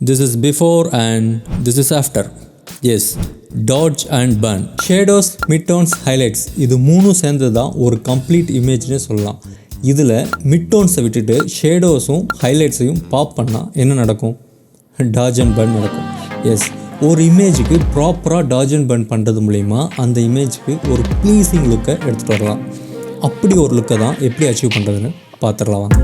This is before and this is after. Yes, dodge and burn. Shadows, midtones, highlights இது மூணும் சேர்ந்து தான் ஒரு கம்ப்ளீட் இமேஜ்னே சொல்லலாம். இதில் மிட்டோன்ஸை விட்டுட்டு ஷேடோஸும் ஹைலைட்ஸையும் பாப் பண்ணால் என்ன நடக்கும்? டாஜ் அண்ட் பர்ன் நடக்கும். எஸ், ஒரு இமேஜுக்கு ப்ராப்பராக டாஜ் அண்ட் பர்ன் பண்ணுறது மூலிமா அந்த இமேஜுக்கு ஒரு ப்ளீஸிங் லுக்கை எடுத்துகிட்டு வரலாம். அப்படி ஒரு லுக்கை தான் எப்படி அச்சீவ் பண்ணுறதுன்னு பார்த்துடலாம் வாங்க.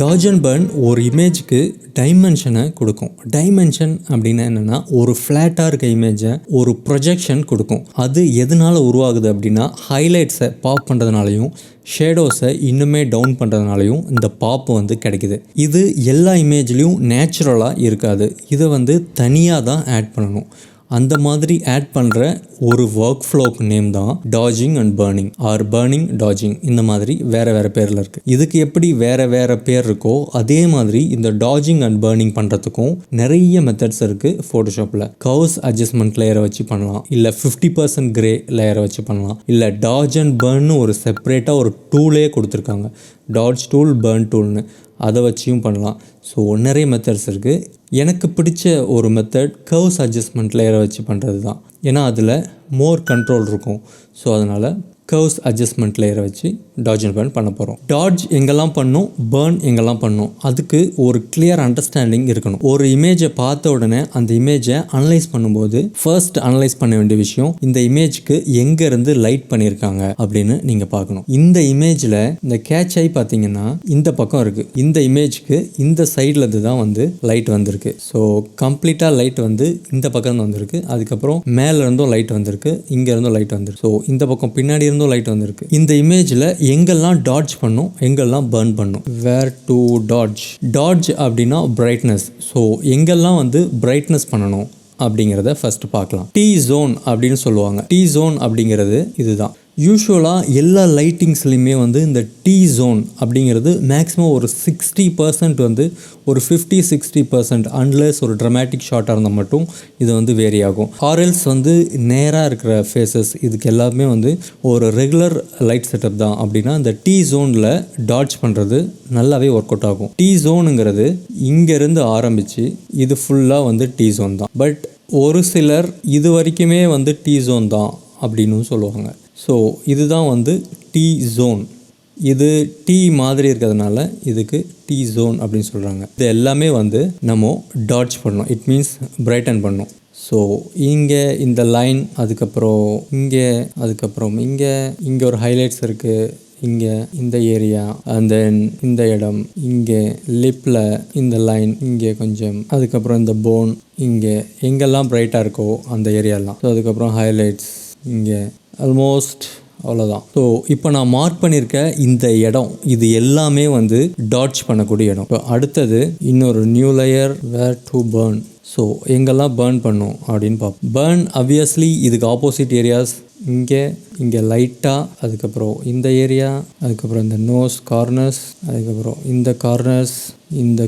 டாஜ் அண்ட் பர்ன் ஒரு இமேஜுக்கு டைமென்ஷனை கொடுக்கும். டைமென்ஷன் அப்படின்னா என்னென்னா, ஒரு ஃப்ளாட்டாக இருக்க இமேஜை ஒரு ப்ரொஜெக்ஷன் கொடுக்கும். அது எதனால் உருவாகுது அப்படின்னா, ஹைலைட்ஸை பாப் பண்ணுறதுனாலையும் ஷேடோஸை இன்னுமே டவுன் பண்ணுறதுனாலையும் இந்த பாப் கிடைக்குது. இது எல்லா இமேஜ்லேயும் நேச்சுரலாக இருக்காது. இதை தனியாக தான் ஆட் பண்ணணும். அந்த மாதிரி ஆட் பண்ணுற ஒரு ஒர்க் ஃப்ளோக்கு நேம் தான் dodging and burning R burning dodging. இந்த மாதிரி வேறு வேறு பேரில் இருக்குது. இதுக்கு எப்படி வேறு வேறு பேர் இருக்கோ அதே மாதிரி இந்த டாஜிங் அண்ட் பர்னிங் பண்ணுறதுக்கும் நிறைய மெத்தட்ஸ் இருக்குது ஃபோட்டோஷாப்பில். கர்வ்ஸ் அட்ஜஸ்ட்மெண்ட் லேயரை வச்சு பண்ணலாம், இல்லை 50% கிரே லேயரை வச்சு பண்ணலாம், இல்லை டாஜ் அண்ட் பர்ன்னு ஒரு செப்பரேட்டாக ஒரு டூலே கொடுத்துருக்காங்க, டாட்ஜ் டூல், பர்ன் டூல்னு. அதை வச்சியும் பண்ணலாம். ஸோ நிறைய மெத்தட்ஸ் இருக்குது. எனக்கு பிடிச்ச ஒரு மெத்தட் கர்வ்ஸ் அட்ஜஸ்ட்மெண்ட் லேயரை வச்சு பண்ணுறது தான். ஏன்னா அதில் மோர் கண்ட்ரோல் இருக்கும். ஸோ அதனால் கர்வ்ஸ் அட்ஜஸ்ட்மெண்ட் லேயரை வச்சு டாட்ஜ் அண்ட் பர்ன் பண்ண போகிறோம். டாட்ஜ் எங்கெல்லாம் பண்ணும், பர்ன் எங்கெல்லாம் பண்ணும், அதுக்கு ஒரு கிளியர் அண்டர்ஸ்டாண்டிங் இருக்கணும். ஒரு இமேஜை பார்த்த உடனே அந்த இமேஜை அனலைஸ் பண்ணும்போது ஃபர்ஸ்ட் அனலைஸ் பண்ண வேண்டிய விஷயம், இந்த இமேஜுக்கு எங்கேருந்து லைட் பண்ணியிருக்காங்க அப்படின்னு நீங்கள் பார்க்கணும். இந்த இமேஜில் இந்த கேட்ச் ஐ பார்த்தீங்கன்னா இந்த பக்கம் இருக்குது. இந்த இமேஜுக்கு இந்த சைடில் இருந்து தான் லைட் வந்திருக்கு. ஸோ கம்ப்ளீட்டாக லைட் இந்த பக்கம் வந்திருக்கு. அதுக்கப்புறம் மேலே இருந்தும் லைட் வந்திருக்கு, இங்கே இருந்தும் லைட் வந்திருக்கு. ஸோ இந்த பக்கம் பின்னாடி இருந்தும் லைட் வந்திருக்கு. இந்த இமேஜில் எங்கெல்லாம் டாட்ஜ் பண்ணும், எங்கெல்லாம் பர்ன் பண்ணும். வேர் டு டாட்ஜ். டாட்ஜ் அப்படின்னா பிரைட்னஸ். ஸோ எங்கெல்லாம் பிரைட்னஸ் பண்ணணும் அப்படிங்கிறத ஃபர்ஸ்ட் பார்க்கலாம். டி ஜோன் அப்படின்னு சொல்லுவாங்க. டி ஜோன் அப்படிங்கிறது இதுதான். யூஸ்வலாக எல்லா லைட்டிங்ஸ்லையுமே இந்த டி ஜோன் அப்படிங்கிறது மேக்ஸிமம் ஒரு 60% ஒரு 50-60% அன்லெஸ் ஒரு ட்ரமேட்டிக் ஷாட்டாக இருந்தால் மட்டும் இது வேரி ஆகும். ஆர்எல்ஸ் நேராக இருக்கிற ஃபேஸஸ் இதுக்கு எல்லாமே ஒரு ரெகுலர் லைட் செட்டப் தான். அப்படின்னா இந்த டி ஜோனில் டாட்ஜ் பண்ணுறது நல்லாவே ஒர்க் அவுட் ஆகும். டி ஜோனுங்கிறது இங்கேருந்து ஆரம்பித்து இது ஃபுல்லாக டி ஜோன் தான். பட் ஒரு சிலர் இது வரைக்குமே டி ஜோன் தான் அப்படின்னு சொல்லுவாங்க. ஸோ இதுதான் டி ஜோன். இது டி மாதிரி இருக்கிறதுனால இதுக்கு டி ஜோன் அப்படின்னு சொல்கிறாங்க. இது எல்லாமே நம்ம டாட்ஜ் பண்ணோம். இட் மீன்ஸ் பிரைட்டன் பண்ணோம். ஸோ இங்கே இந்த லைன், அதுக்கப்புறம் இங்கே, அதுக்கப்புறம் இங்கே ஒரு ஹைலைட்ஸ் இருக்குது, இங்கே இந்த ஏரியா, அண்ட் தென் இந்த இடம், இங்கே லிப்பில் இந்த லைன், இங்கே கொஞ்சம், அதுக்கப்புறம் இந்த போன், இங்கே எங்கெல்லாம் பிரைட்டாக இருக்கோ அந்த ஏரியாலாம். ஸோ அதுக்கப்புறம் ஹைலைட்ஸ் இங்கே, ஆல்மோஸ்ட் அவ்வளோதான். ஸோ இப்போ நான் மார்க் பண்ணியிருக்க இந்த இடம் இது எல்லாமே டாட்ஜ் பண்ணக்கூடிய இடம். இப்போ அடுத்தது இன்னொரு new layer, where to burn. So எங்கெல்லாம் பர்ன் பண்ணும் அப்படின்னு பார்ப்போம். பர்ன் ஆப்வியஸ்லி இதுக்கு ஆப்போசிட் ஏரியாஸ் இங்கே லைட்டாக, அதுக்கப்புறம் இந்த ஏரியா, அதுக்கப்புறம் இந்த நோஸ் கார்னர்ஸ், அதுக்கப்புறம் இந்த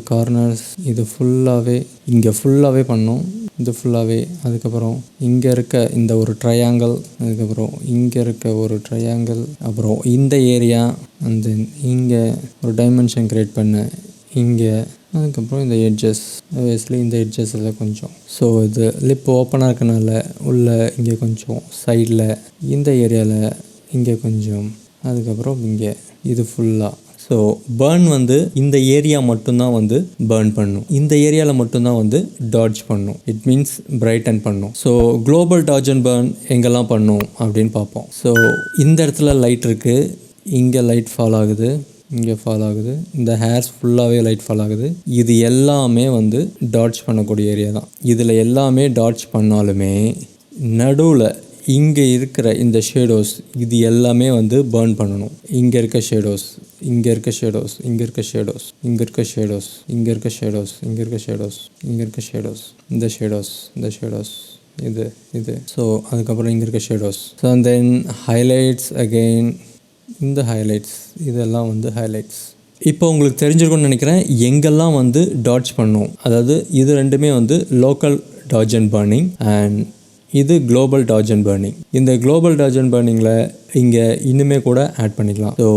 கார்னர்ஸ் இது ஃபுல்லாகவே இங்கே ஃபுல்லாகவே பண்ணும். இது ஃபுல்லாகவே. அதுக்கப்புறம் இங்கே இருக்க இந்த ஒரு ட்ரையாங்கிள், அதுக்கப்புறம் இங்கே இருக்க ஒரு ட்ரையாங்கிள், அப்புறம் இந்த ஏரியா, அண்ட் தென் இங்கே ஒரு டைமென்ஷன் க்ரியேட் பண்ண இங்கே, அதுக்கப்புறம் இந்த எட்ஜஸ். ஆப்வியஸ்லி இந்த எட்ஜஸ் எல்லாம் கொஞ்சம். ஸோ இது லிப் ஓப்பனாக இருக்கனால உள்ள இங்கே கொஞ்சம், சைடில் இந்த ஏரியாவில் இங்கே கொஞ்சம், அதுக்கப்புறம் இங்கே இது ஃபுல்லாக. ஸோ பர்ன் இந்த ஏரியா மட்டும்தான் பர்ன் பண்ணும். இந்த ஏரியாவில் மட்டும்தான் டாட்ஜ் பண்ணும். இட் மீன்ஸ் பிரைட்டன் பண்ணும். So global dodge and burn எங்கெல்லாம் பண்ணும் அப்படின்னு பார்ப்போம். ஸோ இந்த இடத்துல லைட் இருக்குது, இங்கே லைட் ஃபால் ஆகுது, இங்கே ஃபால் ஆகுது, இந்த ஹேர்ஸ் ஃபுல்லாகவே லைட் ஃபால் ஆகுது. இது எல்லாமே டாட்ஜ் பண்ணக்கூடிய ஏரியா தான். இதில் எல்லாமே டாட்ஜ் பண்ணாலுமே நடுவில் இங்கே இருக்கிற இந்த ஷேடோஸ் இது எல்லாமே பர்ன் பண்ணணும். இங்கே இருக்க ஷேடோஸ், இங்கே இருக்க ஷேடோஸ், இங்கே இருக்க ஷேடோஸ், இங்கே இருக்க ஷேடோஸ், இங்கே இருக்க ஷேடோஸ், இங்கே இருக்க ஷேடோஸ், இங்கே இருக்க ஷேடோஸ், இந்த ஷேடோஸ், இந்த ஷேடோஸ், இது இது. ஸோ அதுக்கப்புறம் இங்கே இருக்க shadows. So and then highlights again, இந்த ஹைலைட்ஸ் இதெல்லாம் வந்து ஹைலைட்ஸ். இப்போ உங்களுக்கு தெரிஞ்சிருக்கும்னு நினைக்கிறேன் எங்கெல்லாம் வந்து டாட்ஜ் பண்ணும். அதாவது இது ரெண்டுமே வந்து local dodge and burning and இது குளோபல் டாட்ஜ் அண்ட் பர்னிங். இந்த குளோபல் டாட்ஜ் அண்ட் பர்னிங்கில் இங்கே இன்னுமே கூட ஆட் பண்ணிக்கலாம். ஸோ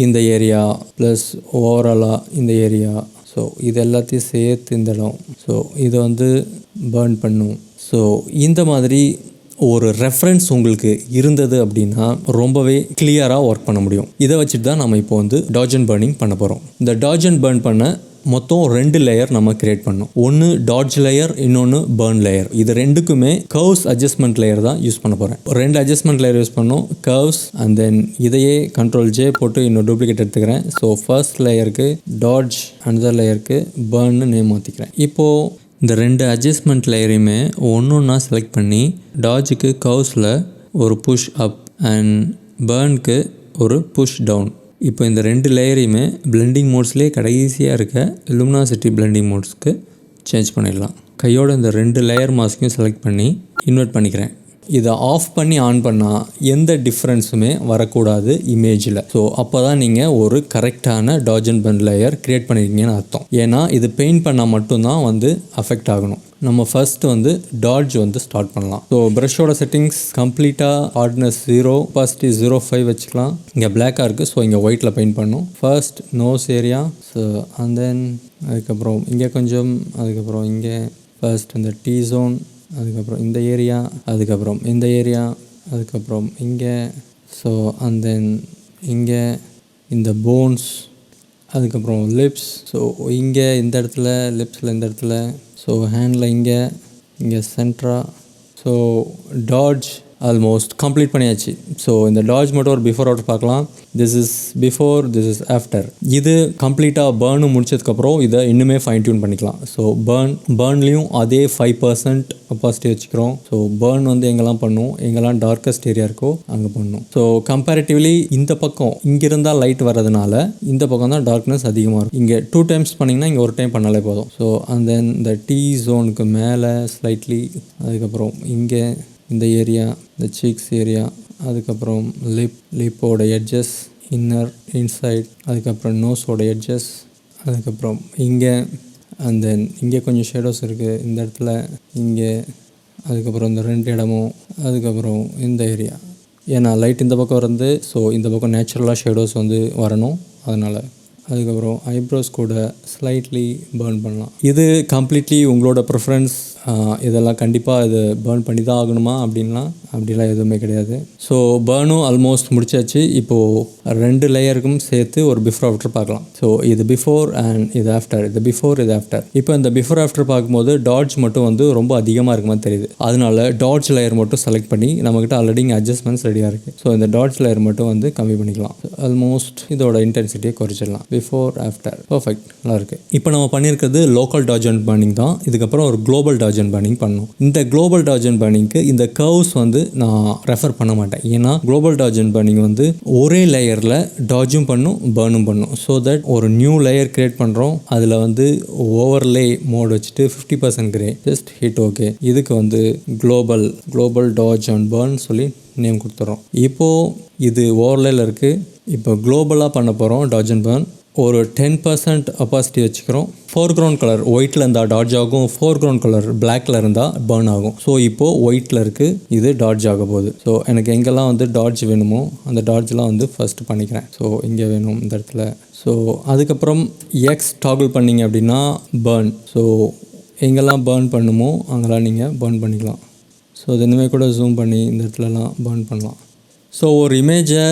இந்த ஏரியா ப்ளஸ் ஓவராலாக இந்த ஏரியா, ஸோ இது எல்லாத்தையும் சேர்த்து இந்த இடம், ஸோ இதை வந்து பர்ன் பண்ணும். ஸோ இந்த மாதிரி ஒரு ரெஃபரன்ஸ் உங்களுக்கு இருந்தது அப்படின்னா ரொம்பவே கிளியராக ஒர்க் பண்ண முடியும். இதை வச்சுட்டு தான் நம்ம இப்போ வந்து டாட்ஜ் அண்ட் பர்னிங் பண்ண போகிறோம். இந்த டாட்ஜ் அண்ட் பர்ன் பண்ண மொத்தம் 2 லேயர் நம்ம கிரியேட் பண்ணோம். ஒன்று டாட்ஜ் லேயர், இன்னொன்று பர்ன் லேயர். இது ரெண்டுக்குமே கர்வ்ஸ் அட்ஜஸ்ட்மெண்ட் லேயர் தான் யூஸ் பண்ண போகிறேன். 2 அட்ஜஸ்ட்மெண்ட் லேயர் யூஸ் பண்ணோம், கர்வ்ஸ் அண்ட் தென் இதையே Ctrl+J போட்டு இன்னொரு டூப்ளிகேட் எடுத்துக்கிறேன். ஸோ ஃபர்ஸ்ட் லேயருக்கு டாட்ஜ், அனதர் லேயருக்கு பர்ன்னு நேம் மாற்றிக்கிறேன். இப்போது இந்த 2 அட்ஜஸ்ட்மெண்ட் லேயரையுமே ஒன்றா செலக்ட் பண்ணி டாட்ஜுக்கு கர்வ்ஸில் ஒரு புஷ் அப் அண்ட் பர்னுக்கு ஒரு புஷ் டவுன். இப்போ இந்த 2 லேயரையுமே பிளெண்டிங் மோட்ஸ்லேயே கடைசியாக இருக்க லுமினாசிட்டி பிளெண்டிங் மோட்ஸ்க்கு சேஞ்ச் பண்ணிடலாம். கையோட இந்த 2 லேயர் மாஸ்க்கையும் செலக்ட் பண்ணி இன்வெர்ட் பண்ணிக்கிறேன். இதை ஆஃப் பண்ணி ஆன் பண்ணால் எந்த டிஃப்ரென்ஸுமே வரக்கூடாது இமேஜில். ஸோ அப்போ தான் நீங்கள் ஒரு கரெக்டான dodge and burn layer create பண்ணியிருக்கீங்கன்னு அர்த்தம். ஏன்னா இது பெயிண்ட் பண்ணால் மட்டும்தான் வந்து அஃபெக்ட் ஆகணும். நம்ம ஃபர்ஸ்ட் வந்து டாட்ஜ் வந்து ஸ்டார்ட் பண்ணலாம். ஸோ ப்ரஷோட செட்டிங்ஸ் கம்ப்ளீட்டாக ஹார்ட்னஸ் 0, ஒபாசிட்டி 0.5 வச்சுக்கலாம். இங்கே பிளாக்காக இருக்குது, ஸோ இங்கே ஒயிட்டில் பெயிண்ட் பண்ணணும். First nose area, so and then அதுக்கப்புறம் இங்கே கொஞ்சம், அதுக்கப்புறம் இங்கே ஃபர்ஸ்ட் இந்த டீ ஜோன், அதுக்கப்புறம் இந்த ஏரியா, அதுக்கப்புறம் இந்த ஏரியா, அதுக்கப்புறம் இங்கே, ஸோ அண்ட் தென் இங்கே இந்த போன்ஸ், அதுக்கப்புறம் லிப்ஸ், ஸோ இங்கே இந்த இடத்துல லிப்ஸில் இந்த இடத்துல, ஸோ ஹேண்டில் இங்கே சென்ட்ரா. ஸோ டாட்ஜ் ஆல்மோஸ்ட் கம்ப்ளீட் பண்ணியாச்சு. ஸோ இந்த டாட்ஜ் மட்டும் ஒரு பிஃபோர் ஆஃப்டர் பார்க்கலாம். This is before, this is after. இது கம்ப்ளீட்டாக பர்னு முடிச்சதுக்கப்புறம் இதை இன்னுமே ஃபைன் டியூன் பண்ணிக்கலாம். ஸோ பர்ன்லேயும் அதே 5% ஒபாசிட்டி வச்சுக்கிறோம். ஸோ பர்ன் வந்து எங்கெல்லாம் பண்ணும், எங்கெல்லாம் டார்க்கஸ்ட் ஏரியா இருக்கோ அங்கே பண்ணும். ஸோ கம்பேரிட்டிவ்லி இந்த பக்கம் இங்கே இருந்தால் லைட் வர்றதுனால இந்த பக்கம் தான் டார்க்னஸ் அதிகமாக இருக்கும். இங்கே 2 டைம்ஸ் பண்ணிங்கன்னா இங்கே ஒரு டைம் பண்ணாலே போதும். ஸோ அண்ட் தென் இந்த டீ ஜோனுக்கு மேலே ஸ்லைட்லி, அதுக்கப்புறம் இங்கே இந்த ஏரியா, இந்த சீக்ஸ் ஏரியா, அதுக்கப்புறம் லிப்போட எட்ஜஸ், இன்னர் இன்சைட், அதுக்கப்புறம் நோஸோட எட்ஜஸ், அதுக்கப்புறம் இங்கே அண்ட் தென் இங்கே கொஞ்சம் ஷேடோஸ் இருக்குது இந்த இடத்துல, இங்கே, அதுக்கப்புறம் இந்த 2 இடமும், அதுக்கப்புறம் இந்த ஏரியா. ஏன்னா லைட் இந்த பக்கம் இருந்து, ஸோ இந்த பக்கம் நேச்சுரலாக ஷேடோஸ் வந்து வரணும், அதனால். அதுக்கப்புறம் ஐப்ரோஸ் கூட ஸ்லைட்லி பர்ன் பண்ணலாம். இது கம்ப்ளீட்லி உங்களோட ப்ரிஃபரன்ஸ். இதெல்லாம் கண்டிப்பாக இது பர்ன் பண்ணி தான் ஆகணுமா அப்படிலாம் எதுவுமே கிடையாது. ஸோ பர்னும் ஆல்மோஸ்ட் முடிச்சாச்சு. இப்போது 2 லேயருக்கும் சேர்த்து ஒரு பிஃபோர் ஆஃப்டர் பார்க்கலாம். ஸோ இது பிஃபோர் அண்ட் இது ஆஃப்டர், இது பிஃபோர், இது ஆஃப்டர். இப்போ இந்த பிஃபோர் ஆஃப்டர் பார்க்கும்போது டாட்ஜ் மட்டும் வந்து ரொம்ப அதிகமாக இருக்குமா தெரியுது. அதனால டாட்ஜ் லேயர் மட்டும் செலக்ட் பண்ணி, நம்மக்கிட்ட ஆல்ரெடி இங்கே அட்ஜஸ்ட்மெண்ட்ஸ் ரெடியாக இருக்குது. ஸோ இந்த டாட்ஜ் லேயர் மட்டும் வந்து கம்மி பண்ணிக்கலாம். ஆல்மோஸ்ட் இதோட இன்டென்சிட்டியை குறைச்சிடலாம். பிஃபோர் ஆஃப்டர் பர்ஃபெக்ட், நல்லா இருக்குது. இப்போ நம்ம பண்ணியிருக்கிறது லோக்கல் டாட்ஜ் அண்ட் பர்னிங் தான். இதுக்கப்புறம் ஒரு குளோபல் டாட்ஜ் அண்ட் பர்னிங் பண்ணணும். இந்த குளோபல் டாட்ஜ் அண்ட் பர்னிங்க்கு இந்த கர்வ்ஸ் வந்து நான் ரெஃபர் பண்ண மாட்டேன். ஏன்னா குளோபல் டாட்ஜ் அண்ட் பர்னிங் வந்து ஒரே லேயரில் டாட்ஜும் பண்ணும் பர்னும் பண்ணும். ஸோ தட் ஒரு நியூ லேயர் கிரியேட் பண்ணுறோம், அதில் வந்து ஓவர்லே மோட் வச்சுட்டு 50% கிரே, ஜஸ்ட் ஹிட் ஓகே. இதுக்கு வந்து குளோபல் டாட்ஜ் அண்ட் பர்ன் சொல்லி நேம் கொடுத்துறோம். இப்போது இது ஓவர்லேயில் இருக்குது. இப்போ குளோபலாக பண்ண போகிறோம் டாட்ஜ் அண்ட் பர்ன். ஒரு 10% ஒபாசிட்டி வச்சுக்கிறோம். ஃபோர்க்ரவுண்ட் கலர் ஒயிட்டில் இருந்தால் டாட்ஜ் ஆகும், ஃபோர்க்ரவுண்ட் கலர் பிளாக்ல இருந்தால் பர்ன் ஆகும். ஸோ இப்போது ஒயிட்டில் இருக்குது, இது டாட்ஜ் ஆக போகுது. ஸோ எனக்கு எங்கெல்லாம் வந்து டாட்ஜ் வேணுமோ அந்த டாட்ஜ்லாம் வந்து ஃபஸ்ட்டு பண்ணிக்கிறேன். ஸோ இங்கே வேணும் இந்த இடத்துல. ஸோ அதுக்கப்புறம் எக்ஸ் டாகிள் பண்ணிங்க அப்படின்னா பர்ன். ஸோ எங்கெல்லாம் பர்ன் பண்ணுமோ அங்கெல்லாம் நீங்கள் பர்ன் பண்ணிக்கலாம். ஸோ இது இனிமேல் கூட ஜூம் பண்ணி இந்த இடத்துலலாம் பர்ன் பண்ணலாம். ஸோ ஒரு இமேஜை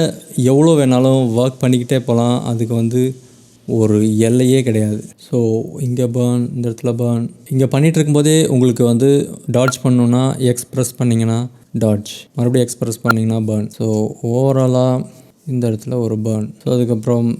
எவ்வளோ வேணாலும் ஒர்க் பண்ணிக்கிட்டே போகலாம். அதுக்கு வந்து ஒரு எல்லையே கிடையாது. ஸோ இங்கே பர்ன், இந்த இடத்துல பர்ன். இங்கே பண்ணிகிட்டு இருக்கும்போதே உங்களுக்கு வந்து டாட்ஜ் பண்ணணுன்னா எக்ஸ்ப்ரெஸ் பண்ணிங்கன்னா டாட்ஜ், மறுபடியும் எக்ஸ்ப்ரெஸ் பண்ணிங்கன்னா பர்ன். ஸோ ஓவராலாக இந்த இடத்துல ஒரு பர்ன். ஸோ அதுக்கப்புறம்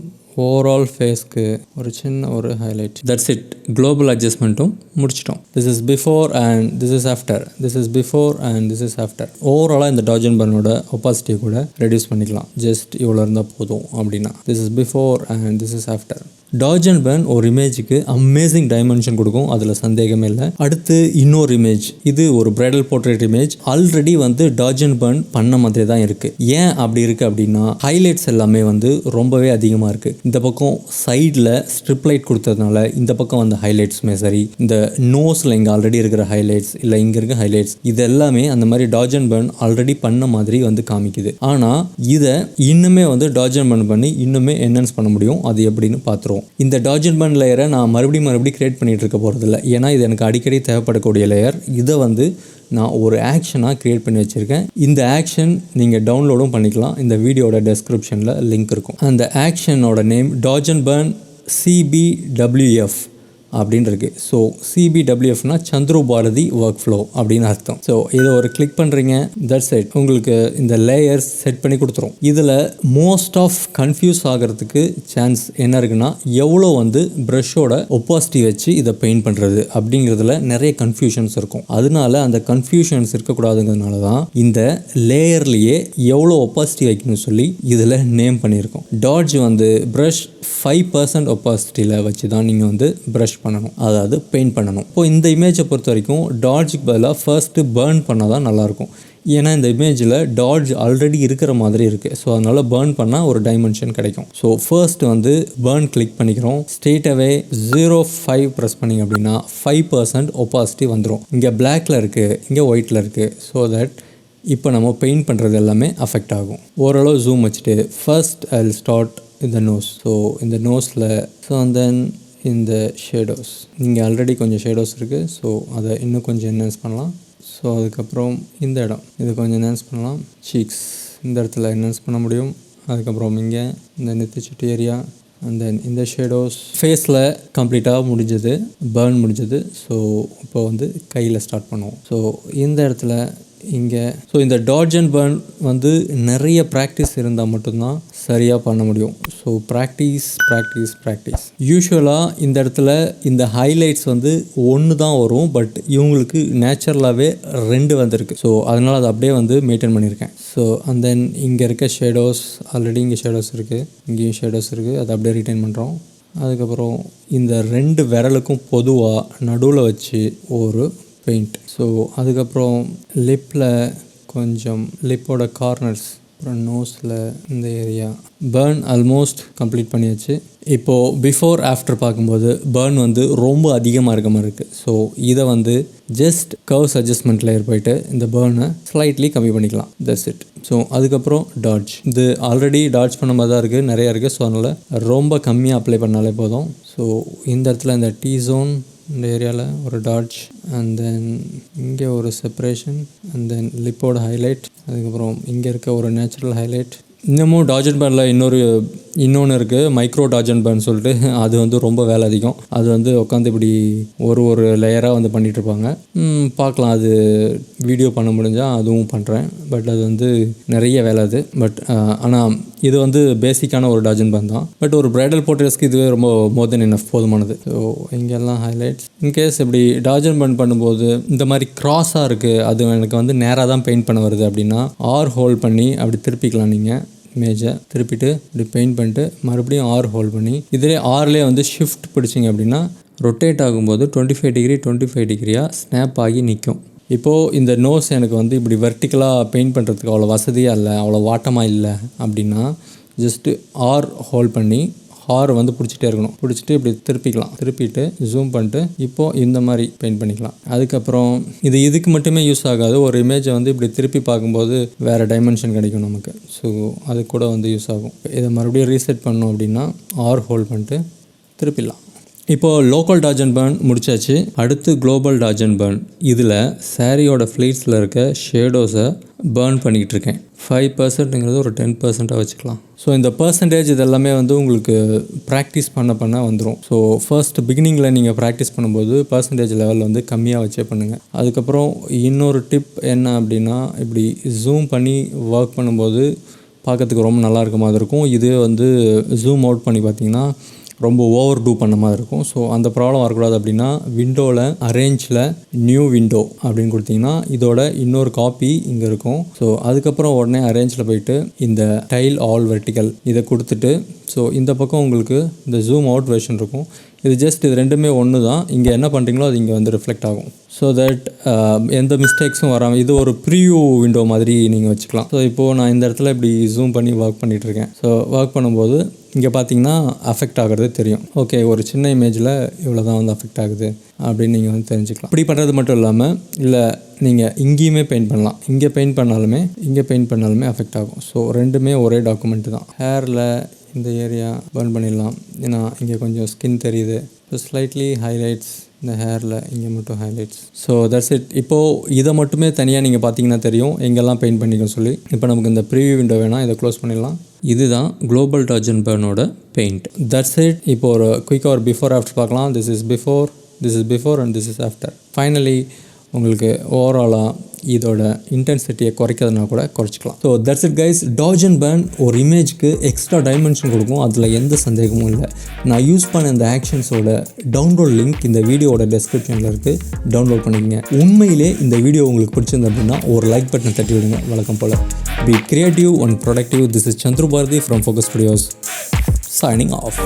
ஓவரால் ஃபேஸ்க்கு ஒரு சின்ன ஒரு ஹைலைட். That's it. குளோபல் அட்ஜஸ்ட்மெண்ட்டும் முடிச்சிட்டோம். This is before and this is after, this is before and this is after. ஓவராலாக இந்த டாட்ஜ் அண்ட் பர்னோட ஒபாசிட்டியை கூட ரெடியூஸ் பண்ணிக்கலாம். ஜஸ்ட் இவ்வளோ இருந்தால் போதும் அப்படின்னா. This is before and this is after. Dodge and burn ஒரு இமேஜுக்கு அமேசிங் டைமென்ஷன் கொடுக்கும், அதில் சந்தேகமே இல்லை. அடுத்து இன்னொரு இமேஜ், இது ஒரு பிரைடல் போர்ட்ரேட் இமேஜ். ஆல்ரெடி வந்து டாட்ஜ் அண்ட் பர்ன் பண்ண மாதிரி தான் இருக்குது. ஏன் அப்படி இருக்குது அப்படின்னா ஹைலைட்ஸ் எல்லாமே வந்து ரொம்பவே அதிகமாக இருக்குது. இந்த பக்கம் சைடில் ஸ்ட்ரிப் லைட் கொடுத்ததுனால இந்த பக்கம் வந்து ஹைலைட்ஸுமே சரி, இந்த நோஸில் இங்கே ஆல்ரெடி இருக்கிற ஹைலைட்ஸ் இல்லை இங்கே இருக்க ஹைலைட்ஸ், இது எல்லாமே அந்த மாதிரி டாட்ஜ் அண்ட் பர்ன் ஆல்ரெடி பண்ண மாதிரி வந்து காமிக்குது. ஆனால் இதை இன்னுமே வந்து டாட்ஜ் அண்ட் பர்ன் பண்ணி இன்னுமே என்ஹான்ஸ் பண்ண முடியும். அது எப்படின்னு பார்த்துருவோம். இந்த டாட்ஜ் அண்ட் பர்ன் லேயரை நான் மறுபடியும் கிரியேட் பண்ணிட்டு இருக்க போகிறதில்ல, ஏன்னா இது எனக்கு அடிக்கடி தேவைப்படக்கூடிய லேயர். இதை வந்து நான் ஒரு ஆக்ஷனாக க்ரியேட் பண்ணி வச்சுருக்கேன். இந்த ஆக்ஷன் நீங்கள் டவுன்லோடும் பண்ணிக்கலாம். இந்த வீடியோட டெஸ்கிரிப்ஷனில் லிங்க் இருக்கும். அந்த ஆக்ஷனோட name dodge and burn CBWF அப்படின்னு இருக்குது. ஸோ CBWFனா சந்துரு பாரதி ஒர்க் ஃப்ளோ அப்படின்னு அர்த்தம். ஸோ இதை ஒரு கிளிக் பண்ணுறீங்க, தட்ஸ் இட், உங்களுக்கு இந்த லேயர்ஸ் செட் பண்ணி கொடுத்துரும். இதில் மோஸ்ட் ஆஃப் கன்ஃபியூஸ் ஆகிறதுக்கு சான்ஸ் என்ன இருக்குன்னா, எவ்வளோ வந்து ப்ரஷோட ஒப்பாசிட்டி வச்சு இதை பெயிண்ட் பண்ணுறது அப்படிங்கிறதுல நிறைய கன்ஃபியூஷன்ஸ் இருக்கும். அதனால அந்த கன்ஃபியூஷன்ஸ் இருக்கக்கூடாதுங்கிறதுனால தான் இந்த லேயர்லேயே எவ்வளோ ஒப்பாசிட்டி வைக்கணும்னு சொல்லி இதில் நேம் பண்ணியிருக்கோம். டாட்ஜ் வந்து ப்ரஷ் 5% ஒப்பாசிட்டியில் வச்சு தான் நீங்கள் வந்து ப்ரஷ் பண்ணணும், அதாவது பெயிண்ட் பண்ணணும். இப்போ இந்த இமேஜை பொறுத்த வரைக்கும் டாட்ஜுக்கு பதிலாக ஃபர்ஸ்ட்டு பர்ன் பண்ணால் தான் நல்லாயிருக்கும். ஏன்னா இந்த இமேஜில் டாட்ஜ் ஆல்ரெடி இருக்கிற மாதிரி இருக்குது. ஸோ அதனால் பர்ன் பண்ணால் ஒரு டைமென்ஷன் கிடைக்கும். ஸோ ஃபர்ஸ்ட் வந்து பர்ன் கிளிக் பண்ணிக்கிறோம். ஸ்ட்ரெயிட்டாகவே 0.5 ப்ரெஸ் பண்ணிங்க அப்படின்னா 5% ஒப்பாசிட்டி வந்துடும். இங்கே பிளாக்ல இருக்குது, இங்கே ஒயிட்டில் இருக்குது. ஸோ தட் இப்போ நம்ம பெயிண்ட் பண்ணுறது எல்லாமே அஃபெக்ட் ஆகும். ஓரளவு ஜூம் வச்சுட்டு ஃபர்ஸ்ட் ஐ வில் ஸ்டார்ட் இந்த நோஸ். ஸோ இந்த நோஸில் தென் இந்த ஷேடோஸ், இங்கே ஆல்ரெடி கொஞ்சம் ஷேடோஸ் இருக்குது. ஸோ அதை இன்னும் கொஞ்சம் என்ஹான்ஸ் பண்ணலாம். ஸோ அதுக்கப்புறம் இந்த இடம் இது கொஞ்சம் என்ஹான்ஸ் பண்ணலாம். சீக்ஸ் இந்த இடத்துல என்ஹான்ஸ் பண்ண முடியும். அதுக்கப்புறம் இங்கே இந்த நெத்திச்சுட்டி ஏரியா அண்ட் தென் இந்த ஷேடோஸ். ஃபேஸில் கம்ப்ளீட்டாக முடிஞ்சது, பர்ன் முடிஞ்சது. ஸோ இப்போ வந்து கையில் ஸ்டார்ட் பண்ணுவோம். ஸோ இந்த இடத்துல இங்கே ஸோ இந்த டாட்ஜ் அண்ட் பர்ன் வந்து நிறைய ப்ராக்டிஸ் இருந்தால் மட்டும்தான் சரியாக பண்ண முடியும். So practice. யூஸ்வலாக இந்த இடத்துல இந்த ஹைலைட்ஸ் வந்து ஒன்று தான் வரும், பட் இவங்களுக்கு நேச்சுரலாகவே 2 வந்திருக்கு. ஸோ அதனால் அதை அப்படியே வந்து மெயின்டைன் பண்ணியிருக்கேன். ஸோ அண்ட் தென் இங்கே இருக்க ஷேடோஸ், ஆல்ரெடி இங்கே ஷேடோஸ் இருக்குது, இங்கேயும் ஷேடோஸ் இருக்குது, அதை அப்படியே ரிட்டைன் பண்ணுறோம். அதுக்கப்புறம் இந்த 2 விரலுக்கும் பொதுவாக நடுவில் வச்சு ஒரு பெயிண்ட். ஸோ அதுக்கப்புறம் லிப்பில் கொஞ்சம், லிப்போட கார்னர்ஸ், அப்புறம் நோஸில் இந்த ஏரியா பர்ன் ஆல்மோஸ்ட் கம்ப்ளீட் பண்ணியாச்சு. இப்போது பிஃபோர் ஆஃப்டர் பார்க்கும்போது பர்ன் வந்து ரொம்ப அதிகமாக இருக்க மாதிரி இருக்குது. ஸோ இதை வந்து ஜஸ்ட் கர்வ்ஸ் அட்ஜஸ்ட்மெண்ட் லேயர் போயிட்டு இந்த பர்னை ஸ்லைட்லி கம்மி பண்ணிக்கலாம். That's it. ஸோ அதுக்கப்புறம் டாட்ஜ், இது ஆல்ரெடி டாட்ஜ் பண்ண மாதிரி தான் இருக்குது, நிறையா இருக்குது. ஸோ அதனால் ரொம்ப கம்மியாக அப்ளை பண்ணாலே போதும். ஸோ இந்த இடத்துல இந்த T zone இந்த ஏரியாவில் ஒரு டாட்ஜ் அண்ட் தென் இங்கே ஒரு செப்பரேஷன் அண்ட் தென் லிப்போட ஹைலைட். அதுக்கப்புறம் இங்கே இருக்க ஒரு நேச்சுரல் ஹைலைட். இன்னமும் டாட்ஜ் அண்ட் பர்னில் இன்னொன்று இருக்குது, மைக்ரோ டாட்ஜ் அண்ட் பர்ன் சொல்லிட்டு. அது வந்து ரொம்ப வேலை அதிகம். அது வந்து உட்காந்து இப்படி ஒரு லேயராக வந்து பண்ணிகிட்ருப்பாங்க. பார்க்கலாம், அது வீடியோ பண்ண முடிஞ்சால் அதுவும் பண்ணுறேன். பட் அது வந்து நிறைய வேலை அது. பட் ஆனால் இது வந்து பேசிக்கான ஒரு டாட்ஜ் அண்ட் பர்ன் தான். பட் ஒரு பிரைடல் போர்ட்ரேட்ஸ்க்கு இதுவே ரொம்ப மோர் தென் இனஃப், போதுமானது. ஸோ இங்கெல்லாம் ஹைலைட்ஸ். இன்கேஸ் இப்படி டாட்ஜ் அண்ட் பர்ன் பண்ணும்போது இந்த மாதிரி க்ராஸாக இருக்குது, அது எனக்கு வந்து நேராக தான் பெயிண்ட் பண்ண வருது அப்படின்னா ஆர் ஹோல்ட் பண்ணி அப்படி திருப்பிக்கலாம். நீங்கள் இமேஜை திருப்பிட்டு இப்படி பெயிண்ட் பண்ணிட்டு மறுபடியும் ஆர் ஹோல்ட் பண்ணி இதிலே ஆர்லேயே வந்து ஷிஃப்ட் பிடிச்சிங்க அப்படின்னா ரொட்டேட் ஆகும்போது 25 டிகிரியாக ஸ்னாப் ஆகி நிற்கும். இப்போது இந்த நோஸ் எனக்கு வந்து இப்படி வெர்டிக்கலாக பெயிண்ட் பண்ணுறதுக்கு அவ்வளோ வசதியாக இல்லை, அவ்வளோ வாட்டமாக இல்லை அப்படின்னா ஜஸ்ட்டு ஆர் ஹோல்ட் பண்ணி ஆர் வந்து பிடிச்சிட்டே இருக்கணும். பிடிச்சிட்டு இப்படி திருப்பிக்கலாம். திருப்பிட்டு ஜூம் பண்ணிட்டு இப்போது இந்த மாதிரி பெயிண்ட் பண்ணிக்கலாம். அதுக்கப்புறம் இதுக்கு மட்டுமே யூஸ் ஆகாது. ஒரு இமேஜை வந்து இப்படி திருப்பி பார்க்கும்போது வேறு டைமென்ஷன் கிடைக்கும் நமக்கு. ஸோ அது கூட வந்து யூஸ் ஆகும். இதை மறுபடியும் ரீசெட் பண்ணோம் அப்படின்னா ஆர் ஹோல்ட் பண்ணிட்டு திருப்பிடலாம். இப்போது லோக்கல் டாட்ஜ் அண்ட் பர்ன் முடிச்சாச்சு. அடுத்து குளோபல் டாட்ஜ் அண்ட் பர்ன். இதில் சாரியோட ஃப்ளீட்ஸில் இருக்க ஷேடோஸை பர்ன் பண்ணிக்கிட்டு இருக்கேன். 5%ங்கிறது ஒரு 10% வச்சுக்கலாம். ஸோ இந்த பர்சன்டேஜ் இதெல்லாமே வந்து உங்களுக்கு ப்ராக்டிஸ் பண்ண வந்துடும். ஸோ ஃபர்ஸ்ட் பிகினிங்கில் நீங்கள் ப்ராக்டிஸ் பண்ணும்போது பர்சன்டேஜ் லெவல் வந்து கம்மியாக வச்சே பண்ணுங்கள். அதுக்கப்புறம் இன்னொரு டிப் என்ன அப்படின்னா, இப்படி ஜூம் பண்ணி ஒர்க் பண்ணும்போது பார்க்கறதுக்கு ரொம்ப நல்லா இருக்க மாதிரி இருக்கும். இதே வந்து ஜூம் அவுட் பண்ணி பார்த்தீங்கன்னா ரொம்ப ஓவர் டூ பண்ண மாதிரி இருக்கும். ஸோ அந்த ப்ராப்ளம் வரக்கூடாது அப்படின்னா விண்டோவில் அரேஞ்சில் நியூ விண்டோ அப்படின்னு கொடுத்தீங்கன்னா இதோட இன்னொரு காப்பி இங்கே இருக்கும். ஸோ அதுக்கப்புறம் உடனே அரேஞ்சில் போயிட்டு இந்த டைல் ஆல் வெர்டிக்கல் இதை கொடுத்துட்டு ஸோ இந்த பக்கம் உங்களுக்கு இந்த ஜூம் அவுட் வெர்ஷன் இருக்கும். இது ஜஸ்ட் இது ரெண்டுமே ஒன்று தான். இங்கே என்ன பண்ணுறீங்களோ அது இங்கே வந்து ரிஃப்ளெக்ட் ஆகும். ஸோ தட் எந்த மிஸ்டேக்ஸும் வராமல் இது ஒரு ப்ரீவியூ விண்டோ மாதிரி நீங்கள் வச்சுக்கலாம். ஸோ இப்போது நான் இந்த இடத்துல இப்படி ஜூம் பண்ணி ஒர்க் பண்ணிகிட்ருக்கேன். ஸோ ஒர்க் பண்ணும்போது இங்கே பார்த்தீங்கன்னா அஃபெக்ட் ஆகிறது தெரியும். ஓகே, ஒரு சின்ன இமேஜில் இவ்வளோ தான் வந்து அஃபெக்ட் ஆகுது அப்படின்னு நீங்கள் வந்து தெரிஞ்சுக்கலாம். இப்படி பண்ணுறது மட்டும் இல்லாமல் இல்லை நீங்கள் இங்கேயுமே பெயிண்ட் பண்ணலாம். இங்கே பெயிண்ட் பண்ணாலுமே அஃபெக்ட் ஆகும். ஸோ ரெண்டுமே ஒரே டாக்குமெண்ட்டு தான். ஹேரில் இந்த ஏரியா பர்ன் பண்ணிடலாம். ஏன்னா இங்கே கொஞ்சம் ஸ்கின் தெரியுது. ஸோ ஸ்லைட்லி ஹைலைட்ஸ் இந்த ஹேரில் இங்கே மட்டும் ஹைலைட்ஸ். So that's it. இப்போது இதை மட்டுமே தனியாக நீங்கள் பார்த்தீங்கன்னா தெரியும் எங்கெல்லாம் பெயிண்ட் பண்ணிக்கன்னு சொல்லி. இப்போ நமக்கு இந்த ப்ரீவியூ விண்டோ வேணால் இதை க்ளோஸ் பண்ணிடலாம். இதுதான் குளோபல் டாட்ஜ் அண்ட் பர்னோட பெயிண்ட். That's it. இப்போ ஒரு குயிக்காக ஒரு பிஃபோர் ஆஃப்டர் பார்க்கலாம். This is before and this is after. Finally உங்களுக்கு ஓவராலாக இதோட இன்டென்சிட்டியை குறைக்கிறதுனா கூட குறைச்சிக்கலாம். So that's it guys. Dodge and burn ஒரு இமேஜ்க்கு எக்ஸ்ட்ரா டைமென்ஷன் கொடுக்கும். அதில் எந்த சந்தேகமும் இல்லை. நான் யூஸ் பண்ண இந்த ஆக்ஷன்ஸோட டவுன்லோட் லிங்க் இந்த வீடியோட டெஸ்கிரிப்ஷனில் இருக்குது. டவுன்லோட் பண்ணிக்கங்க. உண்மையிலே இந்த வீடியோ உங்களுக்கு பிடிச்சிருந்து அப்படின்னா ஒரு லைக் பட்டனை தட்டி விடுங்க. வழக்கம் போல் be creative and productive. This is Chandru Bharathi from Focus Studios signing off.